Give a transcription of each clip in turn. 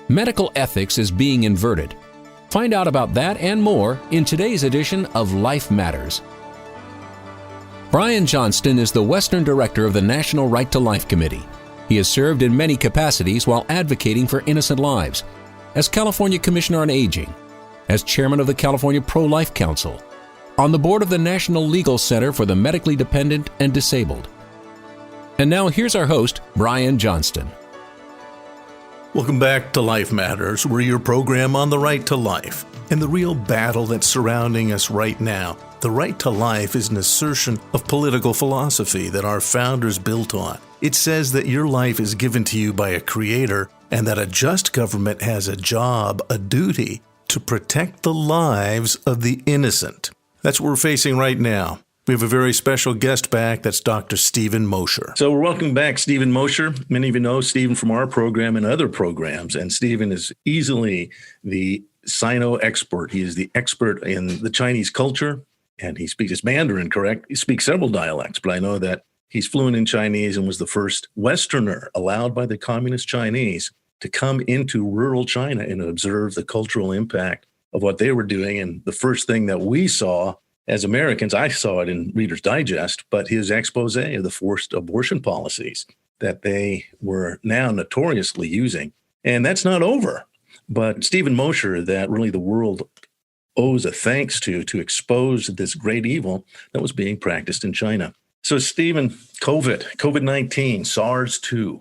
Medical ethics is being inverted. Find out about that and more in today's edition of Life Matters. Brian Johnston is the Western Director of the National Right to Life Committee. He has served in many capacities while advocating for innocent lives, as California Commissioner on Aging, as Chairman of the California Pro-Life Council, on the board of the National Legal Center for the Medically Dependent and Disabled. And now here's our host, Brian Johnston. Welcome back to Life Matters. We're your program on the right to life and the real battle that's surrounding us right now. The right to life is an assertion of political philosophy that our founders built on. It says that your life is given to you by a creator and that a just government has a job, a duty, to protect the lives of the innocent. That's what we're facing right now. We have a very special guest back. That's Dr. Steven Mosher. So we're welcoming back Steven Mosher. Many of you know Steven from our program and other programs. And Steven is easily the Sino expert. He is the expert in the Chinese culture. And he speaks Mandarin, correct? He speaks several dialects, but I know that he's fluent in Chinese and was the first Westerner allowed by the Communist Chinese to come into rural China and observe the cultural impact of what they were doing. And the first thing that we saw as Americans, I saw it in Reader's Digest, but his expose of the forced abortion policies that they were now notoriously using. And that's not over. But Steven Mosher, that really the world owes a thanks to expose this great evil that was being practiced in China. So Steven, COVID-19, SARS-2,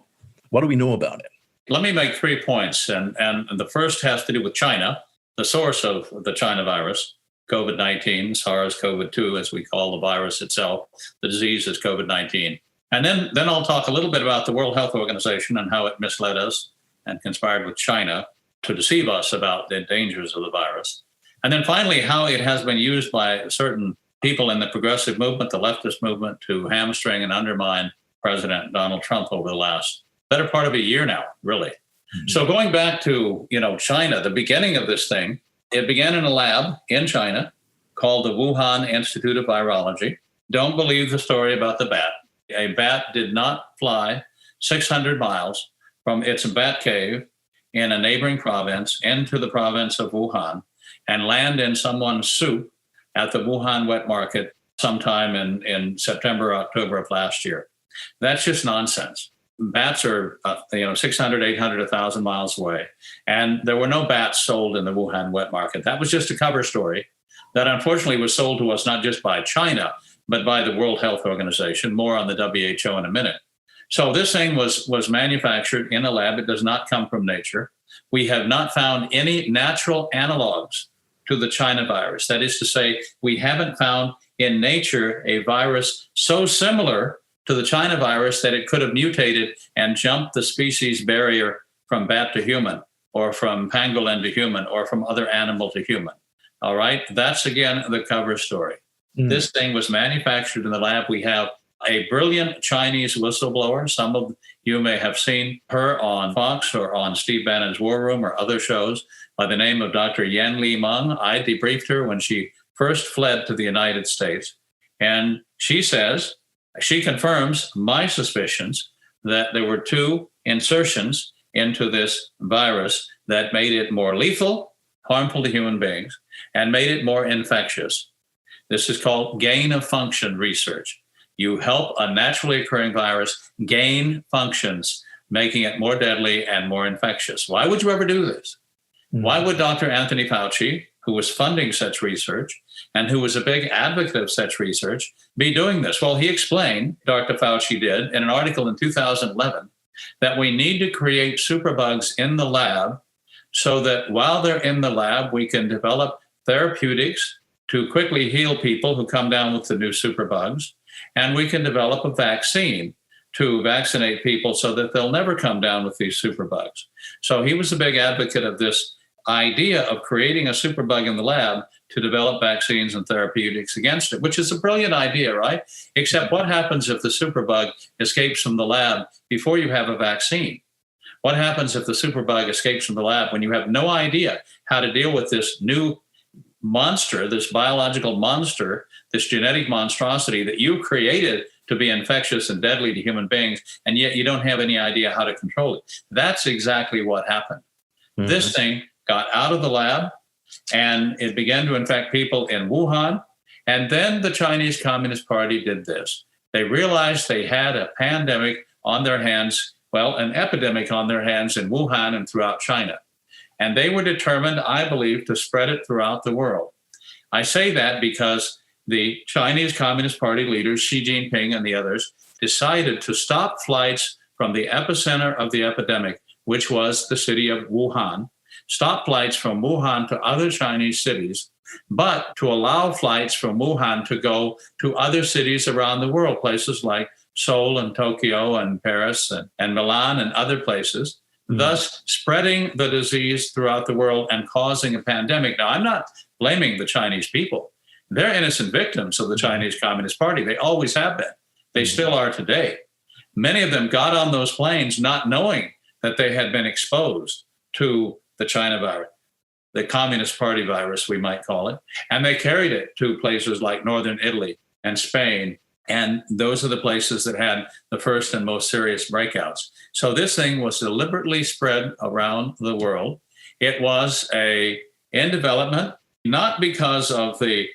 what do we know about it? Let me make 3 points. And the first has to do with China, the source of the China virus. COVID-19, SARS-CoV-2, as we call the virus itself. The disease is COVID-19. And then I'll talk a little bit about the World Health Organization and how it misled us and conspired with China to deceive us about the dangers of the virus. And then finally, how it has been used by certain people in the progressive movement, the leftist movement, to hamstring and undermine President Donald Trump over the last better part of a year now, really. Mm-hmm. So going back to, China, the beginning of this thing, it began in a lab in China called the Wuhan Institute of Virology. Don't believe the story about the bat. A bat did not fly 600 miles from its bat cave in a neighboring province into the province of Wuhan and land in someone's soup at the Wuhan wet market sometime in September, October of last year. That's just nonsense. Bats are, 600, 800, 1,000 miles away. And there were no bats sold in the Wuhan wet market. That was just a cover story that unfortunately was sold to us not just by China, but by the World Health Organization. More on the WHO in a minute. So this thing was manufactured in a lab. It does not come from nature. We have not found any natural analogs to the China virus. That is to say, we haven't found in nature a virus so similar to the China virus that it could have mutated and jumped the species barrier from bat to human, or from pangolin to human, or from other animal to human. All right? That's, again, the cover story. Mm. This thing was manufactured in the lab. We have a brilliant Chinese whistleblower. Some of you may have seen her on Fox or on Steve Bannon's War Room or other shows by the name of Dr. Yen-Li Meng. I debriefed her when she first fled to the United States. And she confirms my suspicions that there were 2 insertions into this virus that made it more lethal, harmful to human beings, and made it more infectious. This is called gain-of-function research. You help a naturally occurring virus gain functions, making it more deadly and more infectious. Why would you ever do this? Mm-hmm. Why would Dr. Anthony Fauci, who was funding such research and who was a big advocate of such research, be doing this? Well, he explained, Dr. Fauci did, in an article in 2011, that we need to create superbugs in the lab so that while they're in the lab, we can develop therapeutics to quickly heal people who come down with the new superbugs, and we can develop a vaccine to vaccinate people so that they'll never come down with these superbugs. So he was a big advocate of this idea of creating a superbug in the lab to develop vaccines and therapeutics against it, which is a brilliant idea, right? Except what happens if the superbug escapes from the lab before you have a vaccine? What happens if the superbug escapes from the lab when you have no idea how to deal with this new monster, this biological monster, this genetic monstrosity that you created to be infectious and deadly to human beings, and yet you don't have any idea how to control it? That's exactly what happened. This thing got out of the lab and it began to infect people in Wuhan. And then the Chinese Communist Party did this. They realized they had a pandemic on their hands, well, an epidemic on their hands in Wuhan and throughout China. And they were determined, I believe, to spread it throughout the world. I say that because the Chinese Communist Party leaders, Xi Jinping and the others, decided to stop flights from the epicenter of the epidemic, which was the city of Wuhan, stop flights from Wuhan to other Chinese cities, but to allow flights from Wuhan to go to other cities around the world, places like Seoul and Tokyo and Paris and Milan and other places, thus spreading the disease throughout the world and causing a pandemic. Now, I'm not blaming the Chinese people. They're innocent victims of the Chinese Communist Party. They always have been. They still are today. Many of them got on those planes not knowing that they had been exposed to the China virus, the Communist Party virus, we might call it, and they carried it to places like northern Italy and Spain, and those are the places that had the first and most serious breakouts. So this thing was deliberately spread around the world. It was in development, not because of the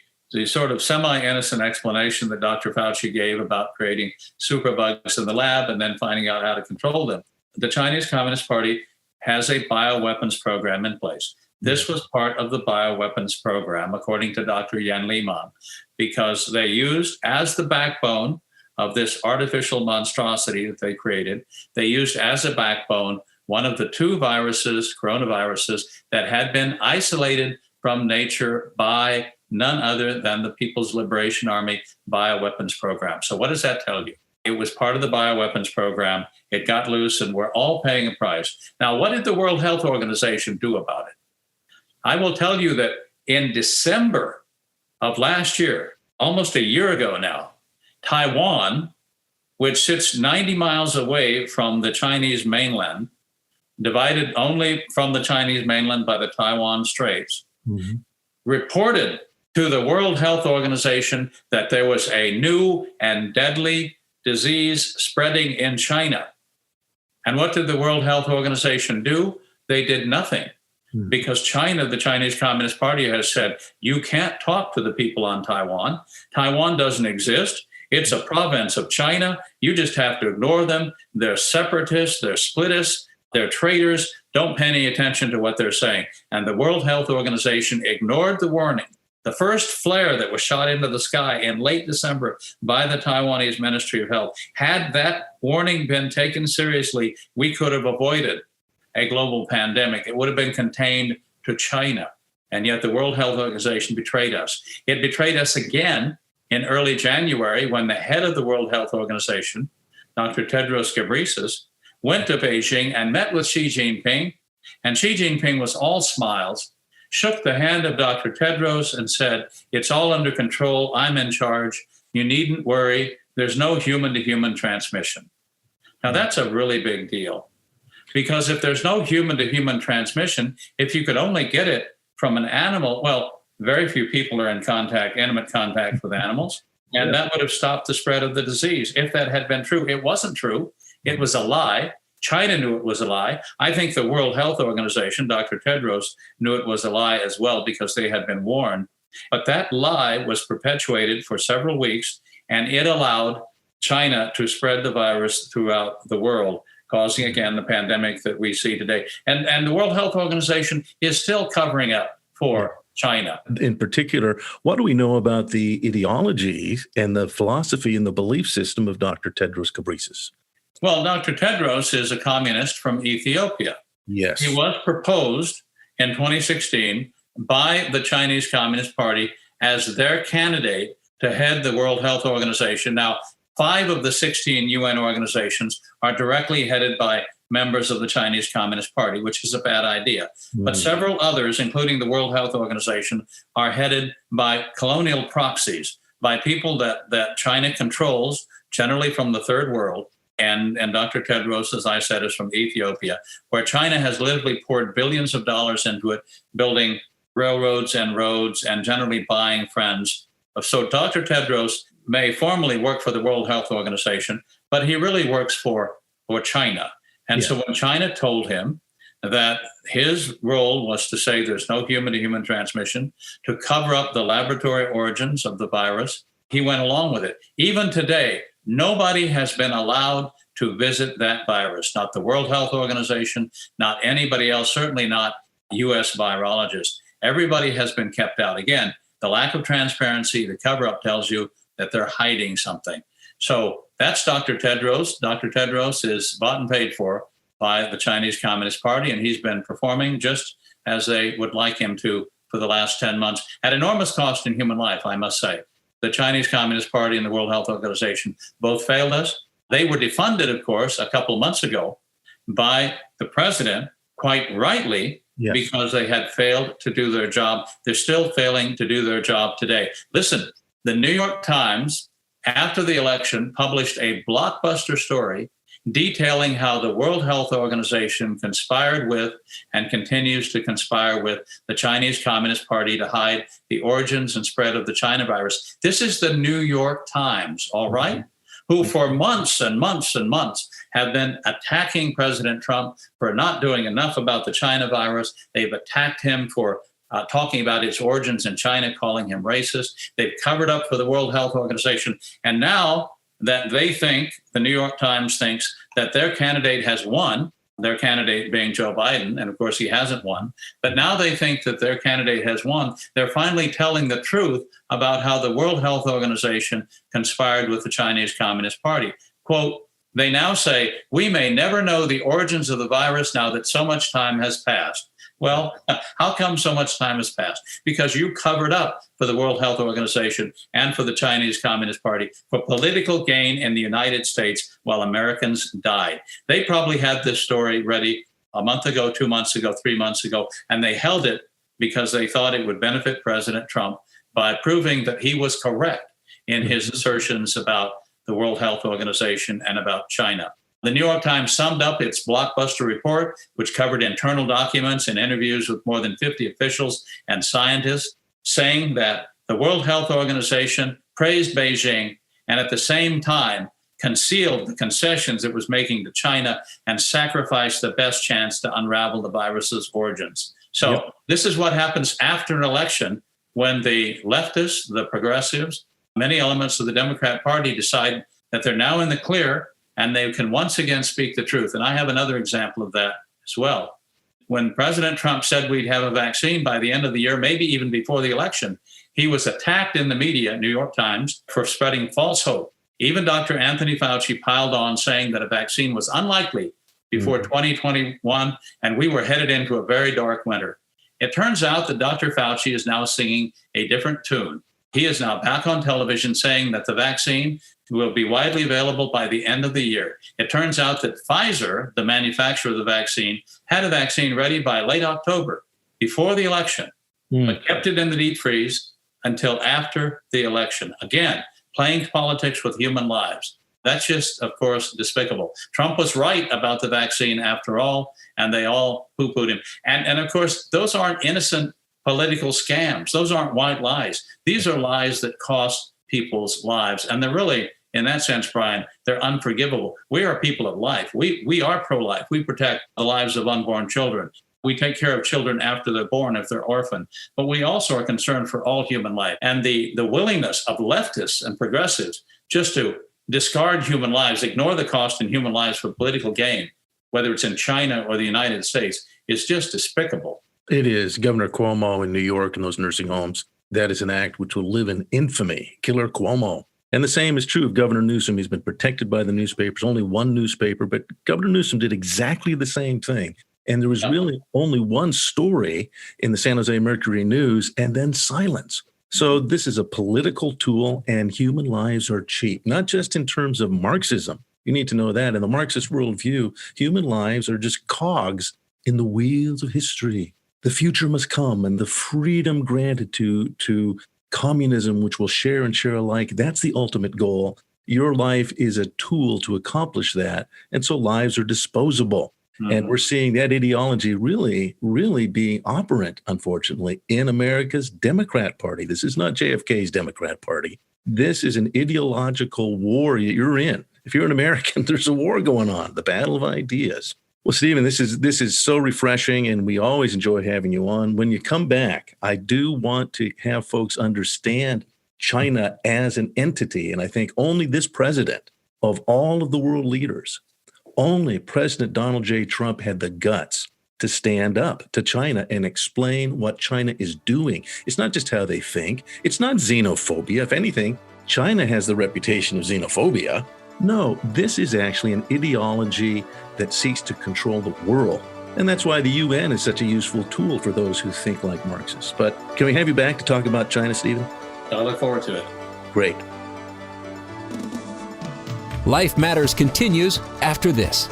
sort of semi-innocent explanation that Dr. Fauci gave about creating superbugs in the lab and then finding out how to control them. The Chinese Communist Party has a bioweapons program in place. This was part of the bioweapons program, according to Dr. Ling-Ling Won, because they used as the backbone of this artificial monstrosity that they created, they used as a backbone one of the two viruses, coronaviruses, that had been isolated from nature by none other than the People's Liberation Army bioweapons program. So what does that tell you? It was part of the bioweapons program. It got loose and we're all paying a price. Now, what did the World Health Organization do about it? I will tell you that in December of last year, almost a year ago now, Taiwan, which sits 90 miles away from the Chinese mainland, divided only from the Chinese mainland by the Taiwan Straits, reported to the World Health Organization that there was a new and deadly disease spreading in China. And what did the World Health Organization do? They did nothing. Because China, the Chinese Communist Party, has said, you can't talk to the people on Taiwan. Taiwan doesn't exist. It's a province of China. You just have to ignore them. They're separatists, they're splitists, they're traitors. Don't pay any attention to what they're saying. And the World Health Organization ignored the warning. The first flare that was shot into the sky in late December by the Taiwanese Ministry of Health, had that warning been taken seriously, we could have avoided a global pandemic. It would have been contained to China. And yet the World Health Organization betrayed us. It betrayed us again in early January when the head of the World Health Organization, Dr. Tedros Ghebreyesus, went to Beijing and met with Xi Jinping. And Xi Jinping was all smiles, shook the hand of Dr. Tedros and said, it's all under control. I'm in charge. You needn't worry. There's no human-to-human transmission. Now, that's a really big deal. Because if there's no human-to-human transmission, if you could only get it from an animal, well, very few people are in intimate contact with animals, and that would have stopped the spread of the disease. If that had been true, it wasn't true. It was a lie. China knew it was a lie. I think the World Health Organization, Dr. Tedros, knew it was a lie as well because they had been warned. But that lie was perpetuated for several weeks, and it allowed China to spread the virus throughout the world, causing, again, the pandemic that we see today. And the World Health Organization is still covering up for China. In particular, what do we know about the ideology and the philosophy and the belief system of Dr. Tedros Ghebreyesus? Well, Dr. Tedros is a communist from Ethiopia. Yes. He was proposed in 2016 by the Chinese Communist Party as their candidate to head the World Health Organization. Now, 5 of the 16 UN organizations are directly headed by members of the Chinese Communist Party, which is a bad idea. But several others, including the World Health Organization, are headed by colonial proxies, by people that China controls, generally from the third world. And Dr. Tedros, as I said, is from Ethiopia, where China has literally poured billions of dollars into it, building railroads and roads and generally buying friends. So Dr. Tedros may formally work for the World Health Organization, but he really works for China. And so when China told him that his role was to say there's no human-to-human transmission, to cover up the laboratory origins of the virus. He went along with it. Even today, nobody has been allowed to visit that virus, not the World Health Organization, not anybody else, certainly not U.S. virologists. Everybody has been kept out. Again, the lack of transparency, the cover-up tells you that they're hiding something. So that's Dr. Tedros. Dr. Tedros is bought and paid for by the Chinese Communist Party, and he's been performing just as they would like him to for the last 10 months, at enormous cost in human life, I must say. The Chinese Communist Party and the World Health Organization both failed us. They were defunded, of course, a couple of months ago by the president, quite rightly, yes, because they had failed to do their job. They're still failing to do their job today. Listen, the New York Times, after the election, published a blockbuster story detailing how the World Health Organization conspired with and continues to conspire with the Chinese Communist Party to hide the origins and spread of the China virus. This is the New York Times, all right, who for months and months and months have been attacking President Trump for not doing enough about the China virus. They've attacked him for talking about its origins in China, calling him racist. They've covered up for the World Health Organization. And now that they think, the New York Times thinks, that their candidate has won, their candidate being Joe Biden, and of course he hasn't won, but now they think that their candidate has won, they're finally telling the truth about how the World Health Organization conspired with the Chinese Communist Party. Quote, they now say, we may never know the origins of the virus now that so much time has passed. Well, how come so much time has passed? Because you covered up for the World Health Organization and for the Chinese Communist Party for political gain in the United States while Americans died. They probably had this story ready a month ago, 2 months ago, 3 months ago, and they held it because they thought it would benefit President Trump by proving that he was correct in his assertions about the World Health Organization and about China. The New York Times summed up its blockbuster report, which covered internal documents and interviews with more than 50 officials and scientists, saying that the World Health Organization praised Beijing and at the same time concealed the concessions it was making to China and sacrificed the best chance to unravel the virus's origins. So This is what happens after an election when the leftists, the progressives, many elements of the Democrat Party decide that they're now in the clear and they can once again speak the truth. And I have another example of that as well. When President Trump said we'd have a vaccine by the end of the year, maybe even before the election, he was attacked in the media, New York Times, for spreading false hope. Even Dr. Anthony Fauci piled on saying that a vaccine was unlikely before 2021, and we were headed into a very dark winter. It turns out that Dr. Fauci is now singing a different tune. He is now back on television saying that the vaccine will be widely available by the end of the year. It turns out that Pfizer, the manufacturer of the vaccine, had a vaccine ready by late October, before the election, but kept it in the deep freeze until after the election. Again, playing politics with human lives. That's just, of course, despicable. Trump was right about the vaccine after all, and they all poo-pooed him. And of course, those aren't innocent political scams. Those aren't white lies. These are lies that cost people's lives. And they're really, in that sense, Brian, they're unforgivable. We are people of life. We are pro-life. We protect the lives of unborn children. We take care of children after they're born if they're orphaned. But we also are concerned for all human life. And the willingness of leftists and progressives just to discard human lives, ignore the cost in human lives for political gain, whether it's in China or the United States, is just despicable. It is. Governor Cuomo in New York and those nursing homes, that is an act which will live in infamy. Killer Cuomo. And the same is true of Governor Newsom. He's been protected by the newspapers, only one newspaper, but Governor Newsom did exactly the same thing. And there was really only one story in the San Jose Mercury News and then silence. So this is a political tool, and human lives are cheap, not just in terms of Marxism. You need to know that. In the Marxist worldview, human lives are just cogs in the wheels of history. The future must come, and the freedom granted to communism, which will share and share alike, that's the ultimate goal. Your life is a tool to accomplish that. And so lives are disposable. And we're seeing that ideology really, really being operant, unfortunately, in America's Democrat Party. This is not JFK's Democrat Party. This is an ideological war you're in. If you're an American, there's a war going on, the battle of ideas. Well, Steven, this is so refreshing, and we always enjoy having you on. When you come back, I do want to have folks understand China as an entity, and I think only this president of all of the world leaders, only President Donald J. Trump had the guts to stand up to China and explain what China is doing. It's not just how they think. It's not xenophobia. If anything, China has the reputation of xenophobia. No, this is actually an ideology that seeks to control the world. And that's why the UN is such a useful tool for those who think like Marxists. But can we have you back to talk about China, Steven? I look forward to it. Great. Life Matters continues after this.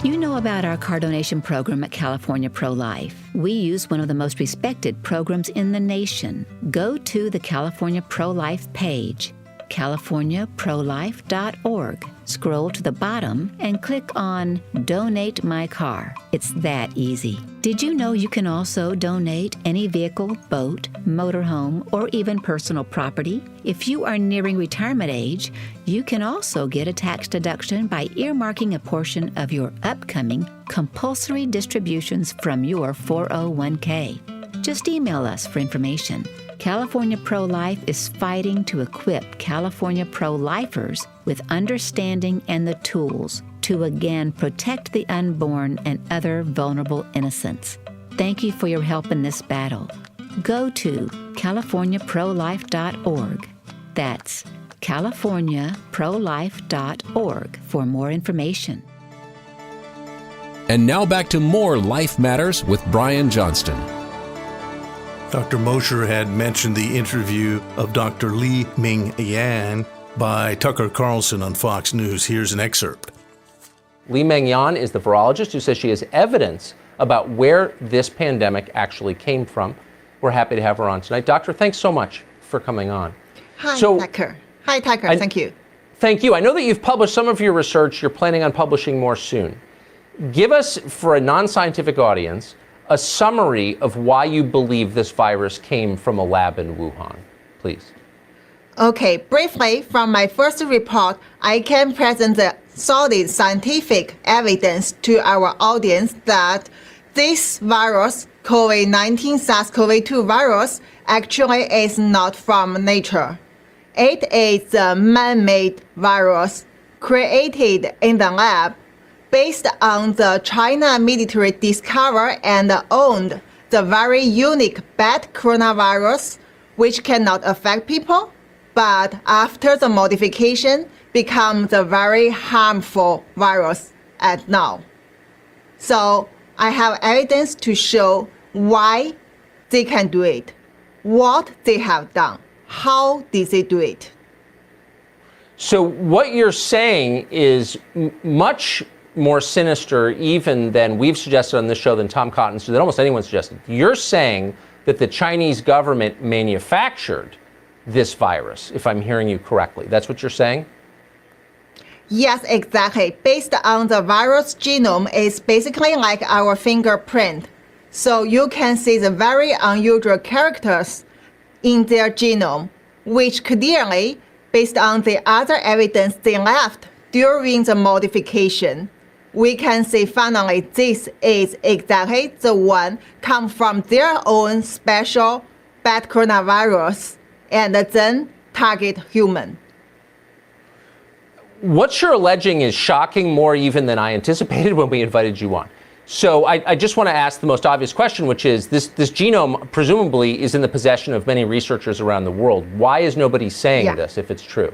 You know about our car donation program at California Pro-Life. We use one of the most respected programs in the nation. Go to the California Pro-Life page, californiaprolife.org. Scroll to the bottom and click on Donate My Car. It's that easy. Did you know you can also donate any vehicle, boat, motorhome, or even personal property? If you are nearing retirement age, you can also get a tax deduction by earmarking a portion of your upcoming compulsory distributions from your 401k. Just email us for information. California Pro-Life is fighting to equip California pro-lifers with understanding and the tools to again protect the unborn and other vulnerable innocents. Thank you for your help in this battle. Go to californiaprolife.org. That's californiaprolife.org for more information. And now back to more Life Matters with Brian Johnston. Dr. Mosher had mentioned the interview of Dr. Ling-Ling Won by Tucker Carlson on Fox News. Here's an excerpt. Ling-Ling Won is the virologist who says she has evidence about where this pandemic actually came from. We're happy to have her on tonight. Doctor, thanks so much for coming on. Hi, Tucker. Thank you. Thank you. I know that you've published some of your research. You're planning on publishing more soon. Give us, for a non-scientific audience, a summary of why you believe this virus came from a lab in Wuhan, please. Okay, briefly, from my first report, I can present the solid scientific evidence to our audience that this virus, COVID-19 SARS-CoV-2 virus, actually is not from nature. It is a man-made virus created in the lab based on the China military discovered and owned the very unique bat coronavirus, which cannot affect people, but after the modification, becomes a very harmful virus at now. So I have evidence to show why they can do it, what they have done, how did they do it. So what you're saying is much more sinister even than we've suggested on this show, than Tom Cotton, than almost anyone suggested. You're saying that the Chinese government manufactured this virus, if I'm hearing you correctly. That's what you're saying? Yes, exactly. Based on the virus genome, it's basically like our fingerprint. So you can see the very unusual characters in their genome, which clearly, based on the other evidence they left during the modification, we can say finally this is exactly the one come from their own special bat coronavirus and then target human. What you're alleging is shocking, more even than I anticipated when we invited you on. So I just want to ask the most obvious question, which is this genome presumably is in the possession of many researchers around the world. Why is nobody saying this if it's true?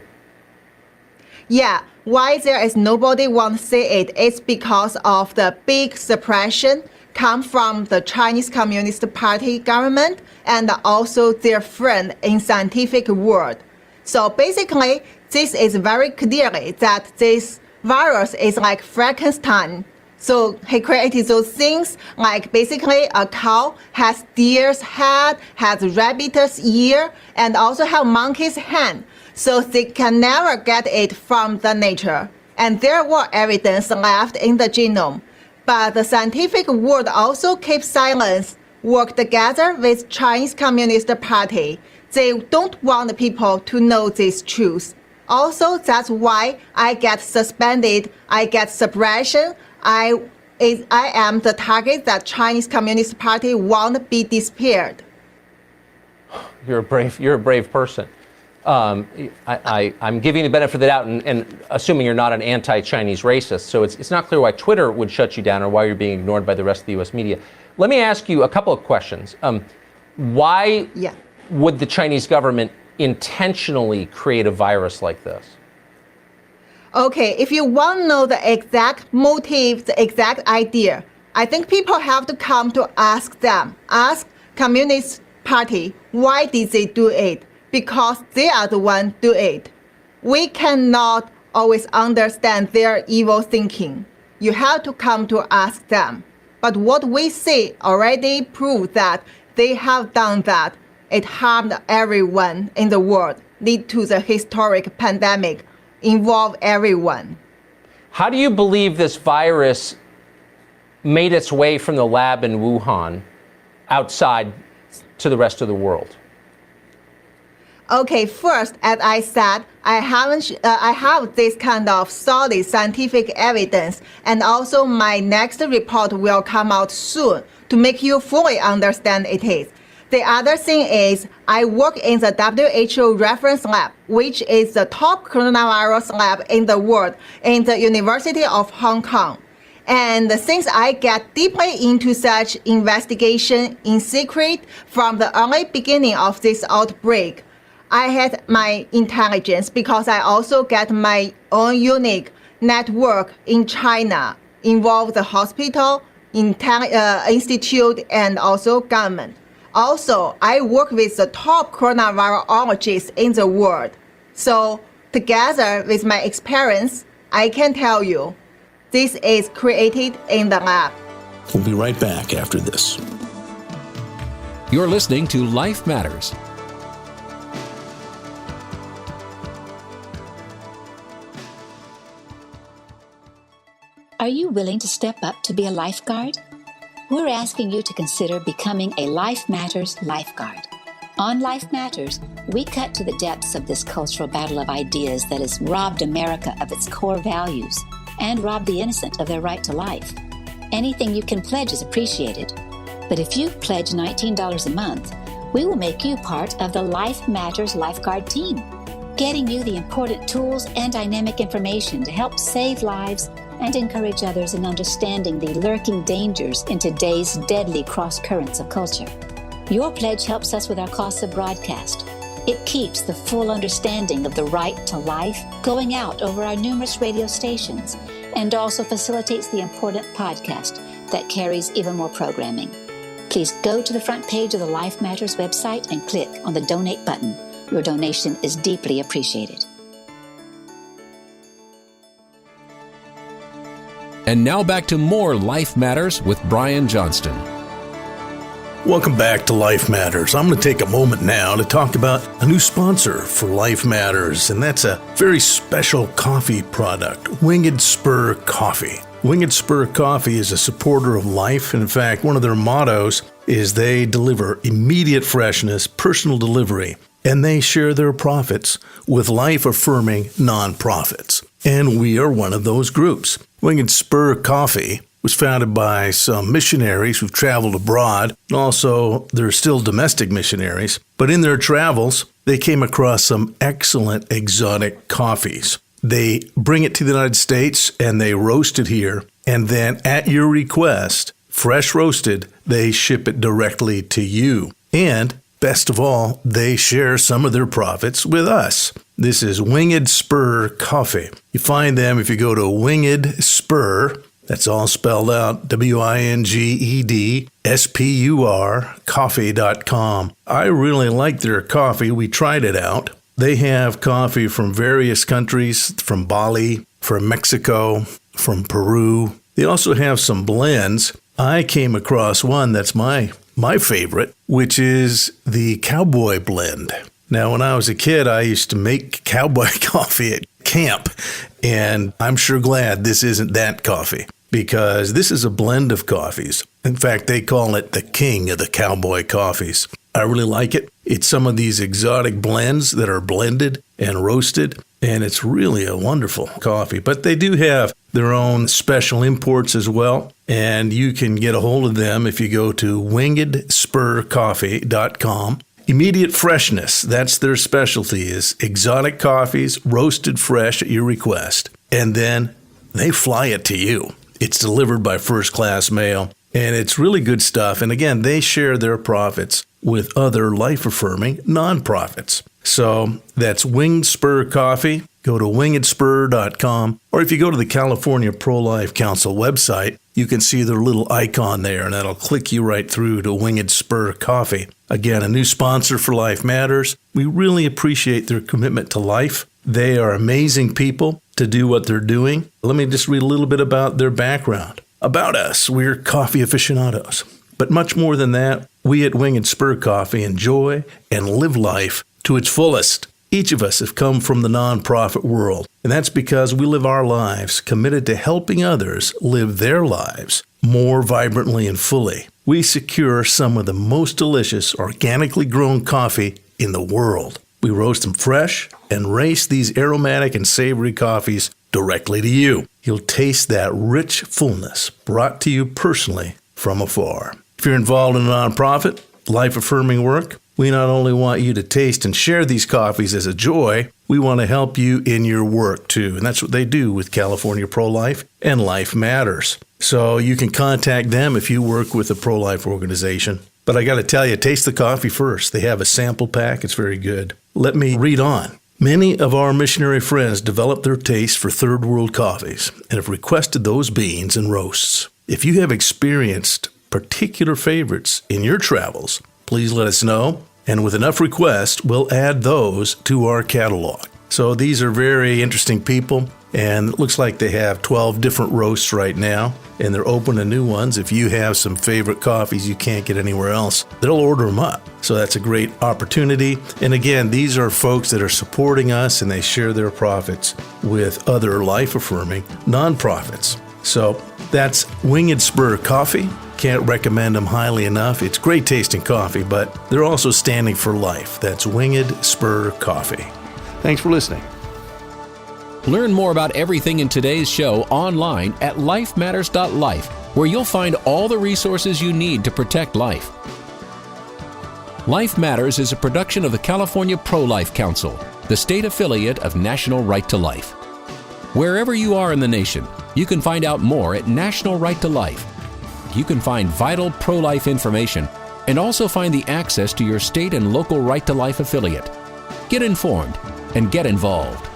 Yeah, why there is nobody want to say it is because of the big suppression come from the Chinese Communist Party government and also their friend in scientific world. So basically, this is very clearly that this virus is like Frankenstein. So he created those things like basically a cow has deer's head, has rabbit's ear, and also have monkey's hand. So they can never get it from the nature. And there were evidence left in the genome. But the scientific world also keeps silence, work together with Chinese Communist Party. They don't want people to know this truth. Also, that's why I get suspended, I get suppression, I am the target that Chinese Communist Party won't be disappeared. You're a brave person. I'm giving you the benefit of the doubt and assuming you're not an anti-Chinese racist. So it's not clear why Twitter would shut you down or why you're being ignored by the rest of the U.S. media. Let me ask you a couple of questions. Why would the Chinese government intentionally create a virus like this? Okay, if you want to know the exact motive, the exact idea, I think people have to come to ask them. Ask Communist Party, why did they do it? Because they are the one do it. We cannot always understand their evil thinking. You have to come to ask them. But what we see already proves that they have done that. It harmed everyone in the world, lead to the historic pandemic, involve everyone. How do you believe this virus made its way from the lab in Wuhan outside to the rest of the world? Okay, first, as I said, I have this kind of solid scientific evidence, and also my next report will come out soon to make you fully understand it is. The other thing is, I work in the WHO reference lab, which is the top coronavirus lab in the world in the University of Hong Kong. And since I get deeply into such investigation in secret from the early beginning of this outbreak, I had my intelligence because I also get my own unique network in China, involve the hospital, institute, and also government. Also, I work with the top coronavirologists in the world. So together with my experience, I can tell you, this is created in the lab. We'll be right back after this. You're listening to Life Matters. Are you willing to step up to be a lifeguard? We're asking you to consider becoming a Life Matters lifeguard. On Life Matters, we cut to the depths of this cultural battle of ideas that has robbed America of its core values and robbed the innocent of their right to life. Anything you can pledge is appreciated. But if you pledge $19 a month, we will make you part of the Life Matters lifeguard team, getting you the important tools and dynamic information to help save lives and encourage others in understanding the lurking dangers in today's deadly cross currents of culture. Your pledge helps us with our costs of broadcast. It keeps the full understanding of the right to life going out over our numerous radio stations and also facilitates the important podcast that carries even more programming. Please go to the front page of the Life Matters website and click on the donate button. Your donation is deeply appreciated. And now back to more Life Matters with Brian Johnston. Welcome back to Life Matters. I'm going to take a moment now to talk about a new sponsor for Life Matters, and that's a very special coffee product, Winged Spur Coffee. Winged Spur Coffee is a supporter of life. In fact, one of their mottos is they deliver immediate freshness, personal delivery, and they share their profits with life-affirming nonprofits. And we are one of those groups. Winged Spur Coffee was founded by some missionaries who've traveled abroad, and also they're still domestic missionaries. But in their travels, they came across some excellent exotic coffees. They bring it to the United States and they roast it here. And then at your request, fresh roasted, they ship it directly to you. And best of all, they share some of their profits with us. This is Winged Spur Coffee. You find them if you go to Winged Spur, that's all spelled out, WINGED SPUR, coffee.com. I really like their coffee. We tried it out. They have coffee from various countries, from Bali, from Mexico, from Peru. They also have some blends. I came across one that's my favorite, which is the Cowboy Blend. Now, when I was a kid, I used to make cowboy coffee at camp, and I'm sure glad this isn't that coffee, because this is a blend of coffees. In fact, they call it the king of the cowboy coffees. I really like it. It's some of these exotic blends that are blended and roasted, and it's really a wonderful coffee. But they do have their own special imports as well, and you can get a hold of them if you go to wingedspurcoffee.com. Immediate freshness, that's their specialty, is exotic coffees, roasted fresh at your request. And then they fly it to you. It's delivered by first-class mail, and it's really good stuff. And again, they share their profits with other life-affirming nonprofits. So that's Winged Spur Coffee. Go to wingedspur.com, or if you go to the California Pro-Life Council website, you can see their little icon there, and that'll click you right through to Winged Spur Coffee. Again, a new sponsor for Life Matters. We really appreciate their commitment to life. They are amazing people to do what they're doing. Let me just read a little bit about their background. About us, we're coffee aficionados. But much more than that, we at Winged Spur Coffee enjoy and live life to its fullest. Each of us have come from the nonprofit world, and that's because we live our lives committed to helping others live their lives more vibrantly and fully. We secure some of the most delicious organically grown coffee in the world. We roast them fresh and race these aromatic and savory coffees directly to you. You'll taste that rich fullness brought to you personally from afar. If you're involved in a nonprofit, life-affirming work, we not only want you to taste and share these coffees as a joy, we want to help you in your work too. And that's what they do with California Pro-Life and Life Matters. So you can contact them if you work with a pro-life organization. But I got to tell you, taste the coffee first. They have a sample pack. It's very good. Let me read on. Many of our missionary friends developed their taste for third world coffees and have requested those beans and roasts. If you have experienced particular favorites in your travels, please let us know, and with enough requests, we'll add those to our catalog. So these are very interesting people, and it looks like they have 12 different roasts right now, and they're open to new ones. If you have some favorite coffees you can't get anywhere else, they'll order them up. So that's a great opportunity. And again, these are folks that are supporting us, and they share their profits with other life-affirming nonprofits. So that's Winged Spur Coffee. Can't recommend them highly enough. It's great tasting coffee, but they're also standing for life. That's Winged Spur Coffee. Thanks for listening. Learn more about everything in today's show online at lifematters.life, where you'll find all the resources you need to protect life. Life Matters is a production of the California Pro-Life Council, the state affiliate of National Right to Life. Wherever you are in the nation, you can find out more at National Right to Life. You can find vital pro-life information and also find the access to your state and local Right to Life affiliate. Get informed and get involved.